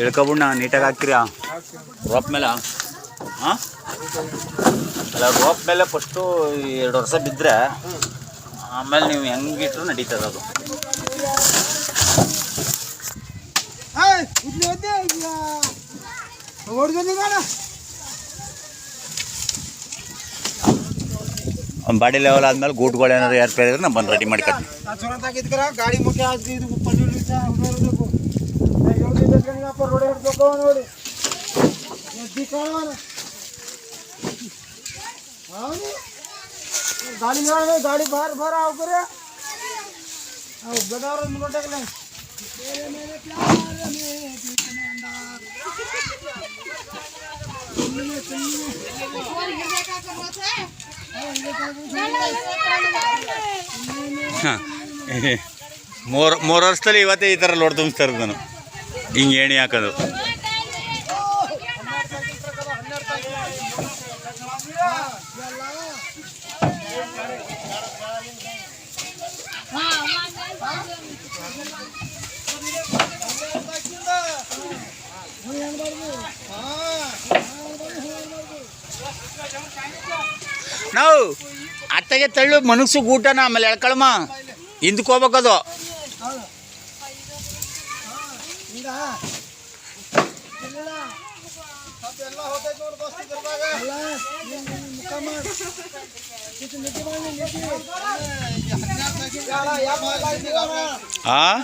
ಇಳ್ಕೊಬಿಡ್ಣ ನೀಟಾಗಿ ಹಾಕ್ತೀರಾ ರೋಪ್ ಮೇಲೆ. ಹಾಂ ಅಲ್ಲ ರೋಪ್ ಮೇಲೆ ಫಸ್ಟು 2 ವರ್ಷ ಬಿದ್ದರೆ ಆಮೇಲೆ ನೀವು ಹೆಂಗಿಟ್ರು ನಡೀತದೆ ಅದು. ಬಾಡಿ ಲೆವೆಲ್ ಆದ್ಮೇಲೆ ಗೂಟ್ಗಳು ಏನಾದ್ರು ಏರ್ಪೇರ್ ಇದ್ರೆ ನಾನು ಬಂದು ರೆಡಿ ಮಾಡ್ಕೊತೀನಿ. ಗಾಡಿ ಮುಖ್ಯ गाड़ी बाहर बाहर आओ करे बता रहा मुझे टेक ले मेरे प्यार में ಮೂರು ವರ್ಷದಲ್ಲಿ ಇವತ್ತೇ ಈ ಥರ ಲೋಡ್ ತುಂಬಿಸ್ತಾ ಇರೋದು ನಾನು. ಹಿಂಗೆ ಏಣಿ ಹಾಕೋದು. ನಾವು ಅತ್ತಗೆ ತಳ್ಳು ಮನಸ್ಸು ಊಟನ ಆಮೇಲೆ ಎಳ್ಕೊಳಮ್ಮ ಹಿಂದಕ್ಕೆ ಹೋಗ್ಬೇಕದು. ಹಾಂ